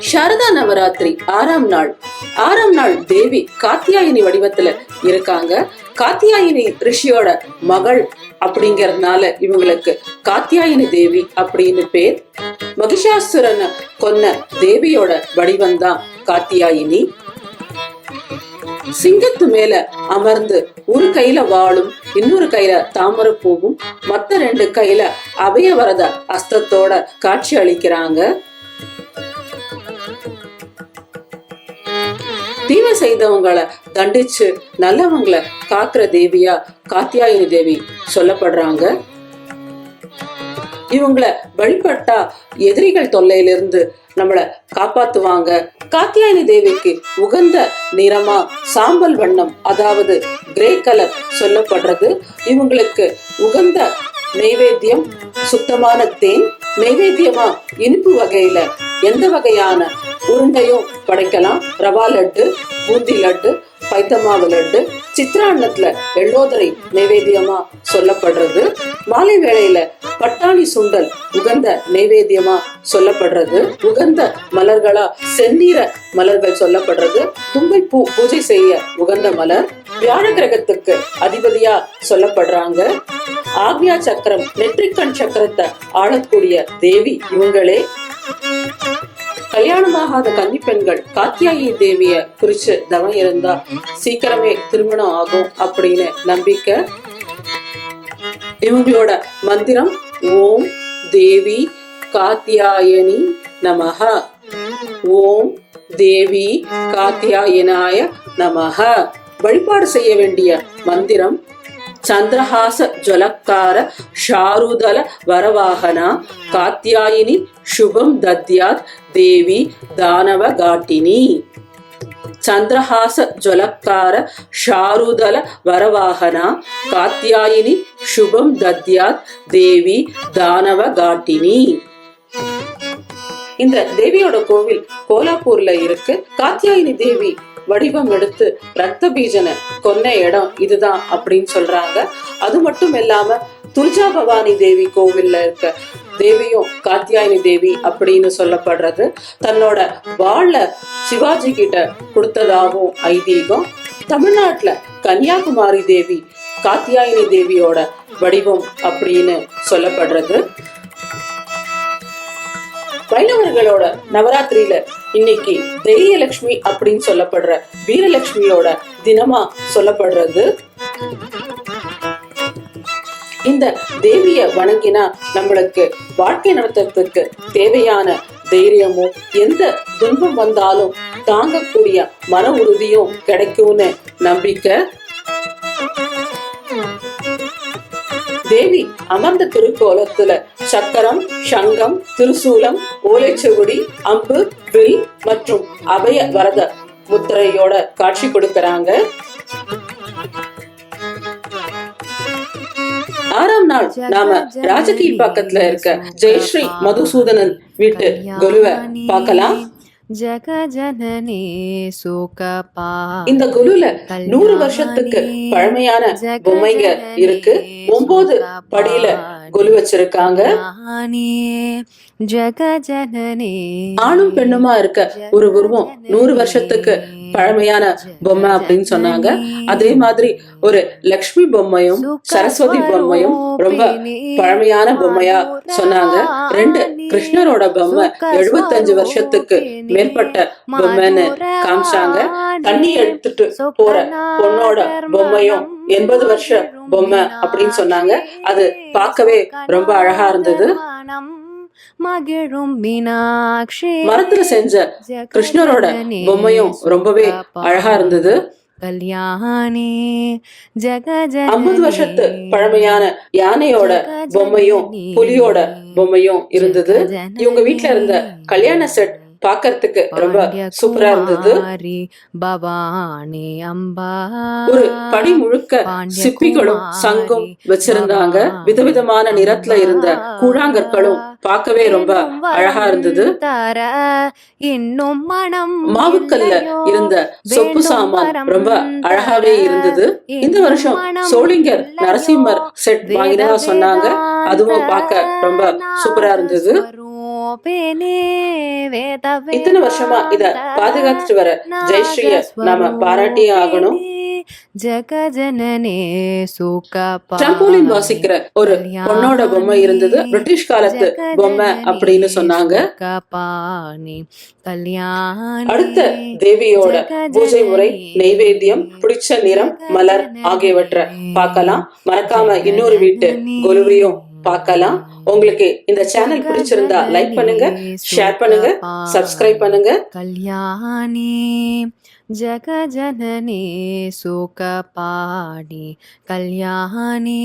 சாரதா நவராத்திரி 6ஆம் நாள் தேவி காத்தியாயினி வடிவத்துல இருக்காங்க. காத்தியாயினி ரிஷியோட மகள் அப்படிங்கறதுனால இவங்களுக்கு காத்தியாயினி தேவி அப்படின்னு பேர். மகிஷாசுரனை கொன்ன தேவியோட வடிவம் தான் காத்தியாயினி. சிங்கத்து மேல அமர்ந்து ஒரு கையில வாளும் இன்னொரு கையில தாமரை பூவும் மத்த 2 கையில அபயவரத அஸ்திரத்தோட காட்சி அளிக்கிறாங்க. தீமை செய்தவங்களை தண்டிச்சு நல்லவங்களை காக்குற தேவியா காத்தியாயினி தேவி சொல்லப்படுறாங்க. இவங்களை வழிபட்டா எதிரிகள் தொல்லையிலிருந்து நம்மள காப்பாத்துவாங்க. காத்தியாயினி தேவிக்கு உகந்த நிறமா சாம்பல் வண்ணம், அதாவது கிரே கலர் சொல்லப்படுறது. இவங்களுக்கு உகந்த நைவேத்தியம் சுத்தமான தேன். நைவேத்தியமா இனிப்பு வகையில எந்த வகையான உருண்டையும் படைக்கலாம். ரவா லட்டு, பூந்தி லட்டு, பைத்தமாவு லட்டு, சித்ரான்னத்துல எள்ளோதரை நைவேத்தியமா சொல்லப்படுறது. மாலை வேளையில பட்டாணி சுண்டல் உகந்த நைவேத்தியமா சொல்லப்படுறது. உகந்த மலர்களா செந்நீர மலர்கள் சொல்லப்படுறது. தும்பை பூ பூஜை செய்ய உகந்த மலர். வியாழ கிரகத்துக்கு அதிபதியா சொல்லப்படுறாங்க. ஆக்ஞா சக்கரம், நெற்றிக்கண் சக்கரத்தை ஆளக்கூடிய தேவி இவங்களே. கல்யாணமாகாத கன்னி பெண்கள் காத்தியாயி தேவிய குறிச்சு தவம் இருந்தா சீக்கிரமே திருமணம் ஆகும் அப்படின்னு நம்பிக்கை. இவங்களோட மந்திரம் ஓம் தேவி காத்தியாயனி நமஹ, ஓம் தேவி காத்தியாயனாய நமஹ. வழிபாடு செய்ய வேண்டிய மந்திரம் சந்திரஹாச ஜலக்கார ஷாருதல வரவாகனா காத்தியாயினி சுபம் தத்யாத் தேவி தானவ காட்டினி. சந்திரஹாச ஜலக்கார ஷாருதல வரவாகனா காத்தியாயினி சுபம் தத்யாத் தேவி தானவ காட்டினி. இந்த தேவியோட கோவில் கோலாப்பூர்ல இருக்கு. காத்தியாயினி தேவி வடிவம் எடுத்து ரத்த பீஜனை கொன்ன இடம் இதுதான் அப்படின்னு சொல்றாங்க. அது மட்டும் இல்லாம துர்ஜா பவானி தேவி கோவில்ல இருக்க தேவியும் காத்தியாயினி தேவி அப்படின்னு சொல்லப்படுறது. தன்னோட வாழ சிவாஜி கிட்ட கொடுத்ததாகவும் ஐதீகம். தமிழ்நாட்டுல கன்னியாகுமரி தேவி காத்தியாயினி தேவியோட வடிவம் அப்படின்னு சொல்லப்படுறது. வைணவர்களோட நவராத்திரியில இன்னைக்கு தைரியலட்சுமி அப்படின்னு சொல்லப்படுற வீரலட்சுமியோட தினமா சொல்லப்படுறது. இந்த தேவிய வணங்கினா நம்மளுக்கு வாழ்க்கை நடத்துறதுக்கு தேவையான தைரியமும் எந்த துன்பம் வந்தாலும் தாங்கக்கூடிய மன உறுதியும் கிடைக்கும்னு நம்பிக்கை. தேவி அமர்ந்த திருக்கோலத்துல சக்கரம், சங்கம், திருசூலம், ஓலைச்சுவடி, அம்பு, வில் மற்றும் அபய வரத முத்திரையோட காட்சி கொடுக்கறாங்க. 6ஆம் நாள் நாம ராஜகீழ் பக்கத்துல இருக்க ஜெயஸ்ரீ மதுசூதனன் வீட்டு கொலுவை பார்க்கலாம். இந்த குலுல 100 வருஷத்துக்கு பழமையான பொம்மைங்க இருக்கு. 9 படியில கொலு வச்சிருக்காங்க. ஆணும் பெண்ணுமா இருக்க ஒரு உருவம் 100 வருஷத்துக்கு பழமையான பொம்மை அப்படின்னு சொன்னாங்க. அதே மாதிரி ஒரு லக்ஷ்மி பொம்மையும் சரஸ்வதி பொம்மையும் ரொம்ப பழமையான பொம்மையா சொன்னாங்க. 2 கிருஷ்ணரோட பொம்மை 75 வருஷத்துக்கு மேற்பட்ட பொம்மைன்னு காமிச்சாங்க. தண்ணி எடுத்துட்டு போற பொண்ணோட பொம்மையும் 80 வருஷ பொம்மை அப்படின்னு சொன்னாங்க. அது பார்க்கவே ரொம்ப அழகா இருந்தது. மரத்துல செஞ்ச கிருஷ்ணரோட பொம்மையும் ரொம்பவே அழகா இருந்தது. 50 வருஷத்து பழமையான யானையோட பொம்மையும் புலியோட பொம்மையும் இருந்தது. இவங்க வீட்டுல இருந்த கல்யாண செட் பாக்கிறதுக்கு ரொம்ப சூப்பரா இருந்தது. ஒரு படி முழுக்க சிப்பிகளும் சங்கும் வச்சிருந்தாங்க. விதவிதமான நிறத்துல இருந்த கூழாங்கற்களும் பார்க்கவே ரொம்ப அழகா இருந்தது. மாவுக்கல்ல இருந்த சொப்பு சாமான் ரொம்ப அழகாவே இருந்தது. இந்த வருஷம் சோளிங்கர் நரசிம்மர் செட் வாங்கினதா சொன்னாங்க. அதுவும் பார்க்க ரொம்ப சூப்பரா இருந்தது. இத்தனை வருஷமா இத பாதுகாத்துட்டு வர ஜெயஸ்ரீய நாம பாராட்டியே ஆகணும். ஜகஜனனே ட்ரம்போலின் வாசிக்கிற ஒரு பொண்ணோட பொம்மை இருந்தது. பிரிட்டிஷ் காலத்து பொம்மை அப்படின்னு சொன்னாங்க. அடுத்த தேவியோட பூஜை முறை, நெய்வேத்தியம், பிடிச்ச நிறம், மலர் ஆகியவற்றை பார்க்கலாம். மறக்காம இன்னொரு வீட்டு கொலுவையும் பார்க்கலாம். உங்களுக்கு இந்த சேனல் பிடிச்சிருந்தா லைக் பண்ணுங்க, ஷேர் பண்ணுங்க, சப்ஸ்கிரைப் பண்ணுங்க. கல்யாணி ஜகஜனனி சுகபாணி கல்யாணி.